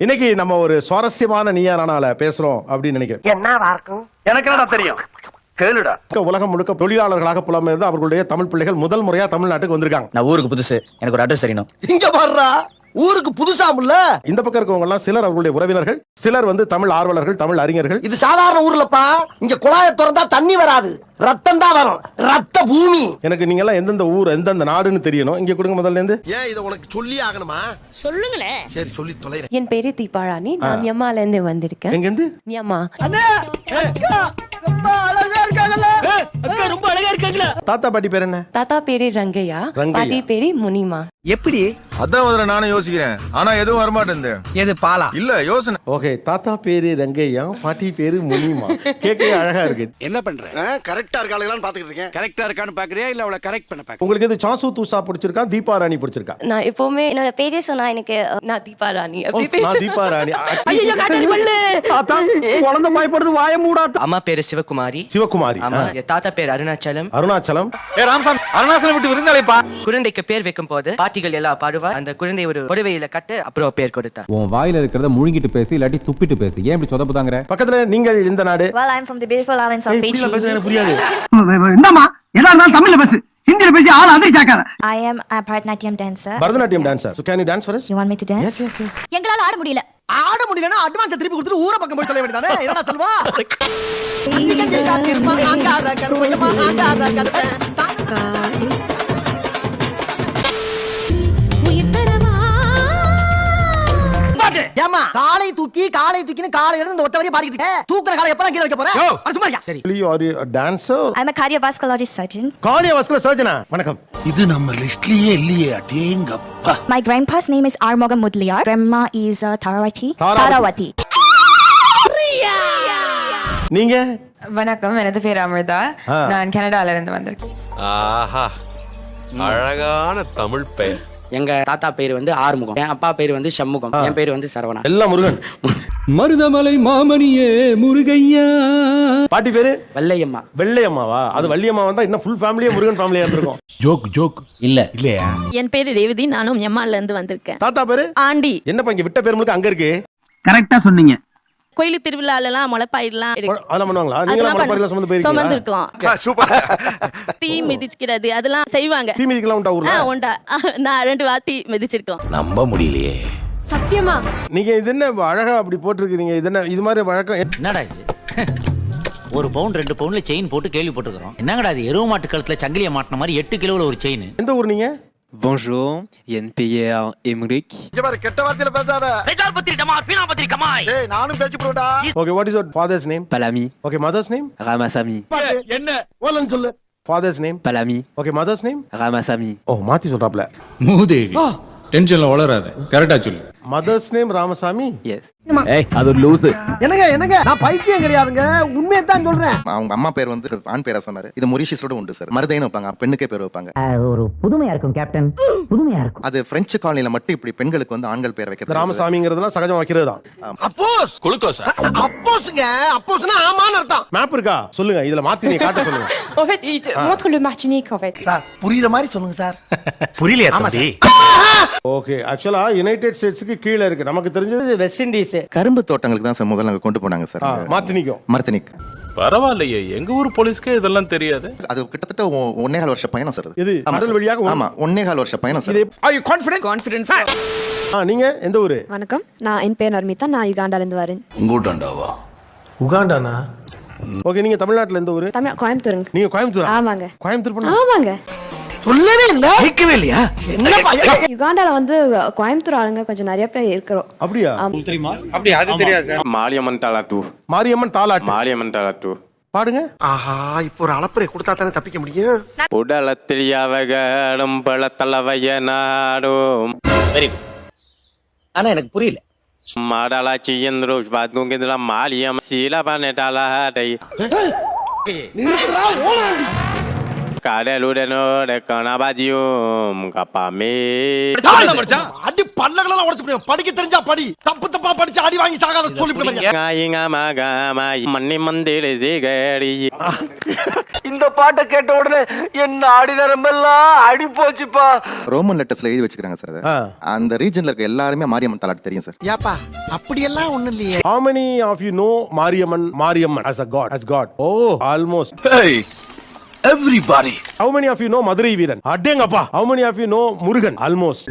இன்னைக்கு நம்ம ஒரு சுவாரஸ்யமான நீயா நானால பேசுறோம் அப்படின்னு நினைக்கிறேன். என்னவா இருக்கும்? எனக்கு என்னடா தெரியும், கேளுடா. உலகம் முழுக்க தொழிலாளர்களாக புலம்பெயர்ந்து அவர்களுடைய தமிழ் பிள்ளைகள் முதல் முறையா தமிழ்நாட்டுக்கு வந்திருக்காங்க. நான் ஊருக்கு புதுசு, எனக்கு ஒரு அட்ரஸ் தெரியணும். இங்க பாருடா, ஊருக்கு புதுசாமுல்ல. இந்த பக்கம் இருக்கவங்க எல்லாம் சிலர் அவர்களுடைய உறவினர்கள், சிலர் வந்து தமிழ் ஆர்வலர்கள், தமிழ் அறிஞர்கள். இது சாதாரண ஊர்லப்பா, இங்க குழாய திறந்தா தண்ணி வராது, ரத்தம் தான் வரும், ரத்த பூமி. எனக்கு நீங்க எல்லாம் எந்தெந்த ஊர் எந்தெந்த நாடுன்னு தெரியணும். இங்க கொடுங்க முதல்ல இருந்து. ஏன் இத உனக்கு சொல்லி ஆகணுமா? சொல்லுங்களேன். சரி சொல்லி தொலைறேன். என் பேரு தீபாராணி, நான் யம்மால இருந்து வந்திருக்கேன். எங்க இருந்து? யம்மா. ரொம்ப அழகா இருக்காங்களா? தாத்தா பாட்டி பேர் என்ன? தாத்தா பேரு ரங்கையா, பாட்டி பேரு முனிமா. எப்படி? அதான் முதல்ல நானும் யோசிக்கிறேன், ஆனா எதுவும் வரமாட்டேன். எது பாலா? இல்ல யோசனை. ஓகே, தாத்தா பேரு ரங்கையா, பாட்டி பேரு முனிமா. கேட்கவே அழகா இருக்கு. என்ன பண்ற? கரெக்டா இருக்காங்களான்னு பாத்துக்கிட்டு இருக்கேன். கரெக்டா இருக்கான்னு பாக்குறியா இல்ல அவளை கரெக்ட் பண்ண பாக்குறியா? உங்களுக்கு இது சாசு தூசா பிடிச்சிருக்கா, தீபாராணி பிடிச்சிருக்கா? நான் எப்பவுமே என்னோட பேரே சொன்னா எனக்கு நான் தீபாராணி ஓ, அப்படி நான் பேசுறேன். தீபாராணி. ஐயோ காட்டாடி பல்லு. தாத்தா குழந்தை பயப்படுது, வாய மூடாத. அம்மா பேரு சிவகுமாரி. சிவகுமாரி. ஆமா. என் தாத்தா பேர் அருணாச்சலம். அருணாச்சலம். ஏ ராமசாமி, அருணாசலம் விட்டு விருந்தாளைப்பா. குழந்தைக்கு பேர் வைக்கும் போது பாட்டிகள் எல்லாம் பாடுவா. அந்த குழந்தை ஒரு புடவையில கட்டு அப்புறம் பேர் கொடுத்தா. உன் வாயில இருக்கிறத முழுங்கிட்டு பேசி இல்லாட்டி துப்பிட்டு பேசி. ஏன் இப்படி சொதப்புதாங்கற? பக்கத்துல நீங்கள் இந்த நாடு. Well, I'm from the beautiful islands of Fiji. எனக்கு புரியாது. என்னம்மா எதா இருந்தாலும் தமிழ்ல பேசு, ஹிந்தில பேசி ஆள் அதிர்ச்சாக்காத. I am a Bharatanatyam dancer. Bharatanatyam dancer. So can you dance for us? You want me to dance? Yes. எங்களால ஆட முடியல. ஆட முடியலன்னா அட்வான்ஸ் திருப்பி கொடுத்துட்டு ஊர பக்கம் போய் சொல்ல வேண்டியதானே. என்னடா சொல்வா? ஏமா காலை தூக்கின்னு காலை இருந்து இந்த ஒத்த வரைய பாடிக்கிட்டு இருக்க. தூக்குற காலை எப்பலாம் கீழ வைக்க போற? சும்மா இருயா. சரி. Are you a dancer? I'm a cardiovascular surgeon. Cardiovascular surgeon. வணக்கம். இது நம்ம லிஸ்ட்லயே இல்லையே. அடேங்கப்பா. My grandpa's name is Armogam Mudliar. Grandma is Tarawati. Tarawati. நீங்க? வணக்கம், எனது பேர் அமிர்தா. நான் கனடால இருந்து வந்திருக்கேன். ஆஹா, அழகான தமிழ் பெயர். எங்க தாத்தா பேர் வந்து ஆறுமுகம், என் அப்பா பேர் வந்து சண்முகம், என் பேர் வந்து சரவணா. எல்லாம் முருகன். மருதமலை மாமணியே முருகையா. பாட்டி பேரு? வல்லையம்மா. வெள்ளையம்மாவா? அது வள்ளியம்மா வந்தா இன்னும் ஃபுல் ஃபேமிலியே முருகன் ஃபேமிலியா இருந்திருக்கும். ஜோக் இல்லையா? என் பேரு ரேவதி, நானும் யம்மால இருந்து வந்திருக்கேன். தாத்தா பேரு? ஆண்டி. என்னப்பா இங்க விட்ட பேர் முழுக்க அங்க இருக்கு? கரெக்டா சொன்னீங்க. கோயில் திருவிழாலலாம் முளைப்பாயிடலாம் அதெல்லாம் பண்ணுவாங்களா? நீங்க முளைப்பாரில சுமந்து போயிருக்கீங்களா? சுமந்திருக்கோம். சூப்பர். தீ மிதிக்கிறது அதெல்லாம் செய்வாங்க. தீ மிதிக்கலாம் உண்டா ஊர்ல? உண்டா. நான் 2 வாட்டி மிதிச்சிருக்கோம். நம்ப முடியலையே. சத்தியமா? நீங்க இது என்ன அழகா அப்படி போட்டுருக்கீங்க? இது என்ன இது மாதிரி வழக்கம்? என்னடா இது? ஒரு பவுன் 2 பவுன்ல செயின் போட்டு கேள்வி போட்டுக்கிறோம். என்னங்கடா இது? எருவ மாட்டு கழுத்துல சங்கிலிய மாட்டின மாதிரி 8 கிலோல ஒரு செயின். எந்த ஊர் நீங்க? Bonjour, என் பெயர் எம்ரிக். இங்க பாரு, கெட்ட வார்த்தையில பேசாத. ரெஜால் பத்திரி டமார் பீனா பத்திரி கமாய். ஏய், நானும் பேசி போறடா. Okay, what is your father's name? பலாமி. Okay, mother's name? Ramasamy. என்ன ஓலன் சொல்லு. Father's name? பலாமி. Okay, mother's name? Ramasamy. ஓ, மாத்தி சொல்றாப்ல. மூதேவி. டென்ஷன்ல வளராத. கரெக்ட்டா சொல்லு. Mother's name Ramasamy? எஸ். ஏய், அது ஒரு லூஸ். என்னங்க நான் பைத்தியம் கிடையாதுங்க, உண்மையை தான் சொல்றேன். அவங்க அம்மா பேர் வந்து ஆண் பேரா சொன்னாரு. இது மொரிஷியஸோட உண்டு சார். மருதைன்னு வைப்பாங்க, பெண்ணுக்கே பேர் வைப்பாங்க. ஒரு புதுமையா இருக்கும் கேப்டன், புதுமையா இருக்கும். அது பிரெஞ்சு காலனில மட்டும் இப்படி பெண்களுக்கு வந்து ஆண்கள் பேர் வைக்கிறது. ராமசாமிங்கிறதுலாம் சகஜமா வைக்கிறது தான். அப்போஸ் குளுக்கோஸ். அப்போஸ்ங்க, அப்போஸ்னா ஆமான்னு அர்த்தம். மேப் இருக்கா? சொல்லுங்க, இதுல மாத்தி நீ காட்ட சொல்லுங்க. En fait, il montre le Martinique en fait. Sir புரியுற மாதிரி சொல்லுங்க சார். புரியலையா தம்பி? ஓகே, ஆக்சுவலா யுனைடெட் ஸ்டேட்ஸ்க்கு கீழ இருக்கு. நமக்கு தெரிஞ்சது வெஸ்ட் இண்டீஸ். கரும்பு தோட்டங்களுக்கு தான் சார் முதல்ல அங்க கொண்டு போனாங்க சார். மார்டினிகோ. மர்த்தினிக். பரவாயில்லையே, எங்க ஊர் போலீஸ்க்கே இதெல்லாம் தெரியாது. அது கிட்டத்தட்ட 1.25 வருஷ பயணம் சார். இது கடல் வழியாக? ஆமா, 1.25 வருஷ பயணம் sir. Are you confident? Confidence. நீங்க எந்த ஊரு? வணக்கம், நான் என் பேர் நர்மிதா, நான் யுகாண்டால இருந்து வரேன். உங்கூட்டாண்டாவா? உகாண்டானா? ஓகே, நீங்க தமிழ்நாட்டுல எந்த ஊரு? தமிழ் கோயம்புத்தூருங்க. நீங்க கோயம்புத்தூர்? ஆமாங்க. கோயம்புத்தூர் பண்ணா? ஆமாங்க. சொல்லவே இல்ல, கேட்கவே இல்லையா? என்னப்பா? யுகாண்டால வந்து கோயம்புத்தூர் ஆளுங்க கொஞ்சம் நிறைய பேர் இருக்கிறோம். அப்படியா? அப்படி அது தெரியாது சார். மாரியம்மன் தாலாட்டு. மாரியம்மன் தாலாட்டு. மாரியம்மன் தாலாட்டு பாடுங்க. ஆஹா, இப்போ ஒரு அளப்பறை கொடுத்தா தானே தப்பிக்க முடியும். உடலத்தில் அவகடும் பழத்தளவைய நாடும். Very good. ஆனா எனக்கு புரியல. மாடலாச்சி என்று பாத்துங்கிற மாலியம் சீலபனடாலாடை. நிறுத்துறா ஓடாடி. கடலுடனோட கணபாஜியும் கப்பாமே. அடி பல்லகளெல்லாம் உடைச்சு போடுவேன். படிக்க தெரிஞ்சா படி, தப்பா படிச்சு அடி வாங்கி சாகாத சொல்லி போடுறீங்க. மன்னி மந்திர சீகடி. இந்த பாட்டை கேட்ட உடனே என் ஆடி நரம்பெல்லாம் அடி போச்சுப்பா. ரோமன் லெட்டர்ஸ்ல எழுதி வச்சுக்கிறாங்க சார் அதை. அந்த ரீஜன்ல இருக்க எல்லாருமே மாரியம்மன் தாலாட்டு தெரியும் சார். ஏப்பா அப்படியெல்லாம் ஒண்ணு இல்லையே. How many of you know Mariamman as a god? As God. Oh, almost. Hey, everybody. How many of you know Madurai Veeran? அடேங்கப்பா. How many of you know Murugan? Almost.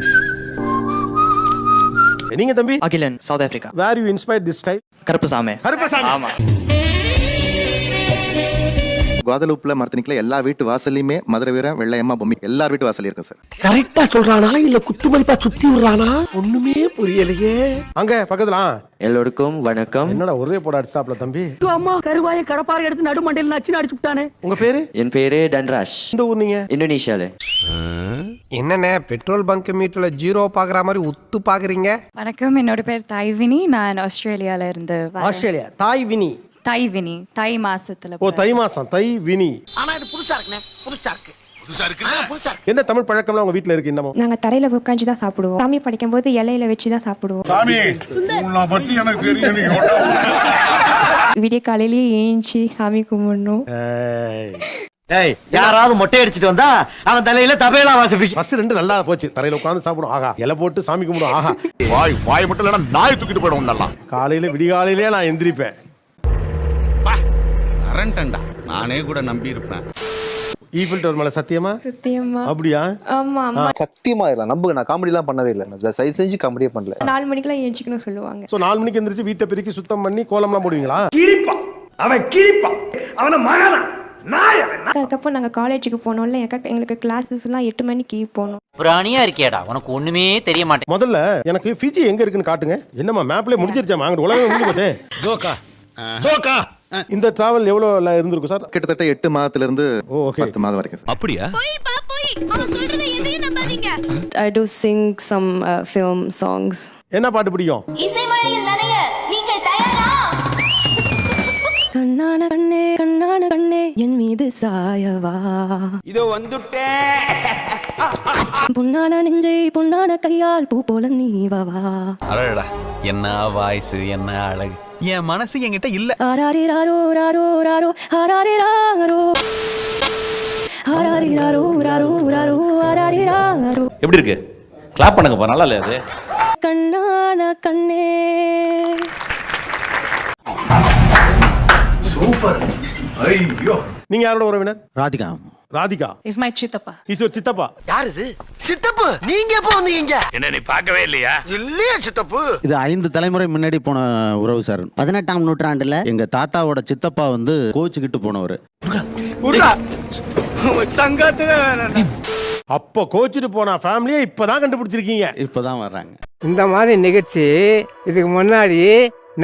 நீங்க தம்பி? Akilan, south Africa. Where you inspired this style? Karuppasamy. ஆமா. குவாதலூப்ல மரத்தனிக்கல எல்லா வீட்டு வாசல்லையுமே மதுரை வீரன் வெள்ளையம்மா பொம்மை எல்லார் வீட்டு வாசல்லையும் இருக்கும் சார். கரெக்டா சொல்றானா இல்ல குத்து மதிப்பா சுத்தி விடுறானா ஒண்ணுமே புரியலையே. அங்க பக்கத்துல எல்லோருக்கும் வணக்கம். என்னடா ஒரே போட அடிச்சாப்ல தம்பி? அம்மா கருவாய கடப்பாரை எடுத்து நடுமண்டையில நச்சு அடிச்சு விட்டானே. உங்க பேரு? என் பேரு டன்ராஷ். இந்த ஊர் நீங்க? இந்தோனேஷியால. என்னண்ணே பெட்ரோல் பங்க் மீட்டர்ல ஜீரோ பாக்குற மாதிரி உத்து பாக்குறீங்க? வணக்கம், என்னோட பேர் தைவினி. நான் ஆஸ்திரேலியால இருந்து ஆஸ்திரேலியா தாய் வினி. தைவினி, தை மாசத்துல. ஓ, தை மாசம், தை வினி. ஆனா இது புதுசா இருக்குனே. புதுசா இருக்கு. என்ன தமிழ் பழக்கம்லாம் உங்க வீட்ல இருக்கு இன்னமும்? நாங்க தரையில உட்காந்து தான் சாப்பிடுவோம். சாமி படிக்கும்போது இலையில வச்சு தான் சாப்பிடுவோம். விடிய காலையிலேயே ஏஞ்சி சாமி கும்பிடணும். யாராவது மொட்டை அடிச்சிட்டு வந்தா அவன் தலையில தபையெல்லாம் வாசிப்பீங்க. ஃபர்ஸ்ட் ரெண்டு நல்லா போச்சு. தரையில உட்கார்ந்து சாப்பிடும். ஆஹா, இலை போட்டு சாமி கும்பிடும். ஆஹா, வாய் மட்டும் இல்லனா நாய் தூக்கிட்டு போய்டும் நல்லா. காலையில விடிகாலையிலே நான் எந்திரிப்பேன். கரண்டண்டா நானே கூட நம்பி இருப்பேன். ஈஃபில் டவர் மேல சத்தியமா? சத்தியமா? அப்படியா? ஆமா ஆமா. சத்தியமா இல்ல நம்புங்க, நான் காமெடி எல்லாம் பண்ணவே இல்ல. நான் சைஸ் செஞ்சு காமெடியே பண்ணல. 4 மணிக்கெல்லாம் ஏஞ்சிக்கணும் சொல்லுவாங்க. சோ 4 மணிக்கு எந்திரிச்சு வீட்டை பெருக்கி சுத்தம் பண்ணி கோலம்லாம் போடுவீங்களா? அவன மகனா நாய. அதுக்கப்புறம் நாங்க காலேஜுக்கு போனோம்ல, எங்களுக்கு கிளாஸஸ்லாம் 8 மணிக்கு போனோம். பிராணியா இருக்கியாடா, உனக்கு ஒண்ணுமே தெரிய மாட்டேன். முதல்ல எனக்கு ஃபிஜி எங்க இருக்குன்னு காட்டுங்க. என்னம்மா மேப்ல முடிஞ்சிருச்சா? அங்க உலகம் முடிஞ்சு போச்சே. ஜோக்கா. இந்த டிராவல் எவ்வளவு இருந்திருக்கும் சார்? கிட்டத்தட்ட 8 மாதத்துல இருந்து 10 மாதம் வரைக்கும் சார். அப்படியா? I do sing some film songs. என்ன பாட்டு பிடிக்கும்? கண்ணான கண்ணே கண்ணான கண்ணே என் மீது சாயவா, இதோ வந்துட்டேன். பொன்னான நெஞ்சை பொன்னான கையால் பூ போல நீவவா. அடடா என்ன வாய்ஸ், என்ன அழகு. என் மனசு என்கிட்ட இல்ல. ஆராரி ராரோ ராரோ ராரோ ஆராரி ராரோ ஆராரி ராரோ ராரோ ராரோ ஆராரி ராரோ. எப்படி இருக்கு? கிளாப் பண்ணுங்கப்பா, நல்லா இல்ல அது? கண்ணான கண்ணே. சூப்பர். ஐயோ. நீங்க யாரோட உறவினர்? ராதிகா. ராதிகா Is my சித்தப்பா. ஈஸ்வர் சித்தப்பா. யார் இது? சித்தப்பு. நீங்க எப்போ வந்தீங்க? என்ன நீ பார்க்கவே இல்லையா? இல்லையா சித்தப்பு? இது 5 தலைமுறை முன்னாடி போன உறவு சார். 18ஆம் நூற்றாண்டுல எங்க தாத்தாவோட சித்தப்பா வந்து கோச்சுக்கிட்டு போனவர். அப்போ கோச்சிட்டு போன ஃபேமிலியை இப்பதான் கண்டுபிடிச்சிருக்கீங்க. இப்பதான் வர்றாங்க. இந்த மாதிரி நிகழ்ச்சி இதுக்கு முன்னாடி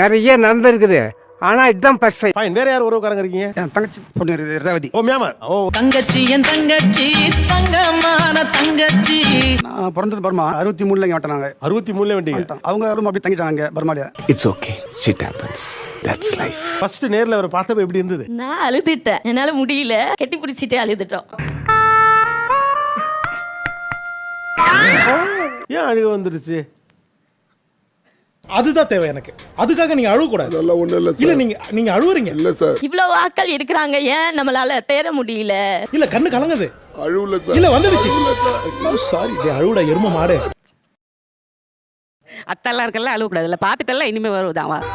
நிறைய நடந்திருக்குது. ஆனா இதுதான் ஃபர்ஸ்ட் டைம். ஃபைன். வேற யார் உறவுக்காரங்க இருக்கீங்க? என் தங்கச்சி பொண்ணு ரேவதி. ஓ மியாமர். ஓ தங்கச்சி என் தங்கச்சி தங்கமான தங்கச்சி. நான் பிறந்தது பர்மா. 63ல இங்க வந்துட்டாங்க. 63ல வந்துட்டீங்க. அவங்க யாரும் அப்படி தங்கிட்டாங்க பர்மாலியா. It's okay, shit happens, that's life. First நேர்ல அவரை பார்த்தப்ப எப்படி இருந்தது? நான் அழுதுட்டேன். என்னால முடியல, கட்டி பிடிச்சிட்டே அழுதுட்டோம். ஏன் அழுக வந்துருச்சு? அதுதான் தேவை எனக்கு. அதுக்காக நீங்க அழுவ கூடாது. இல்ல நீங்க அழுவுறீங்க. இல்ல சார். இவ்வளவு ஆட்கள் இருக்கிறாங்க, ஏன் நம்மளால தேர முடியல? இல்ல கண்ணு கலங்குது. அழுவல சார். இல்ல வந்துடுச்சு. சாரி, டேய் அழுவுடா எரும மாடு. அத்தெல்லாம் இருக்கல அழுவ கூடாது. இல்ல பாத்துட்டல இனிமே வருவான்.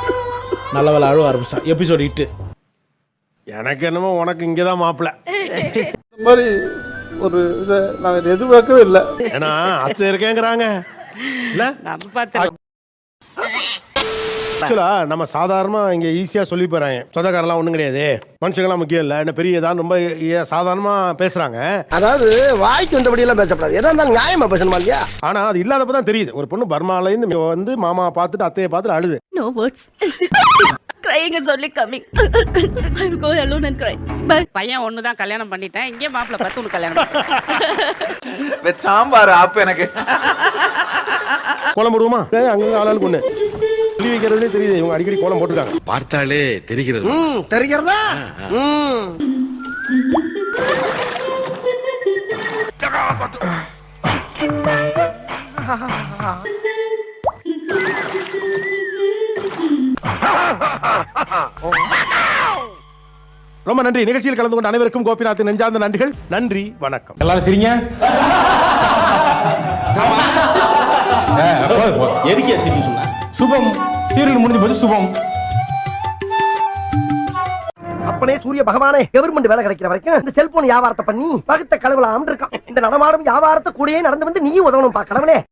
நல்லவள அழுவ ஆரம்பிச்சான். எபிசோட் 8. எனக்கு என்னமோ உனக்கு இங்கதான் மாப்பிள்ள. இந்த மாதிரி ஒரு இத நான் எதிர்பார்க்கவே இல்ல. ஏன்னா அத்தை இருக்கேங்கறாங்க. இல்ல நம்ம பார்த்து ஆக்சுவலா நம்ம சாதாரணமா இங்க ஈஸியா சொல்லி போறாங்க. சொந்தக்காரெல்லாம் ஒண்ணும் கிடையாது, மனுஷங்களாம் முக்கியம் இல்ல, என்ன பெரிய ஏதாவது ரொம்ப சாதாரணமா பேசுறாங்க. அதாவது வாய்க்கு வந்தபடி எல்லாம் பேசப்படாது. எதா இருந்தாலும் நியாயமா பேசணுமா இல்லையா? ஆனா அது இல்லாதப்பதான் தெரியுது. ஒரு பொண்ணு பர்மால இருந்து வந்து மாமா பார்த்துட்டு அத்தையை பார்த்துட்டு அழுது. No words. Crying is only coming. I will go alone and cry. But பையன் ஒண்ணு தான் கல்யாணம் பண்ணிட்டேன். இங்கே மாப்பிள்ளை 10 கல்யாணம். சாம்பார் ஆப் எனக்கு. கோலம் போடுவோமா? அங்க ஆளாளுக்கு ஒண்ணு சொல்லி வைக்கிறதே தெரியுது. இவங்க அடிக்கடி கோலம் போட்டுருக்காங்க. பார்த்தாலே தெரிகிறது. தெரிகிறதா? ரொம்ப நன்றி. நிகழ்ச்சியில் கலந்து கொண்ட அனைவருக்கும் கோபிநாத் நெஞ்சார்ந்த நன்றிகள். நன்றி, வணக்கம். எல்லாரும் சிரிங்க. எதுக்கே சரி சொன்ன? சுபம் சீரியல் முடிஞ்சு போச்சு. சுபம். அப்பனே சூரிய பகவானே, கவர்மெண்ட் வேலை கிடைக்கிற வரைக்கும் இந்த செல்போன் வியாபாரத்தை பண்ணி பகுத்த கடவுளா இருக்கான். இந்த நடமாடும் வியாபாரத்தை கூடயே நடந்து வந்து நீ உதவணும் கடவுளே.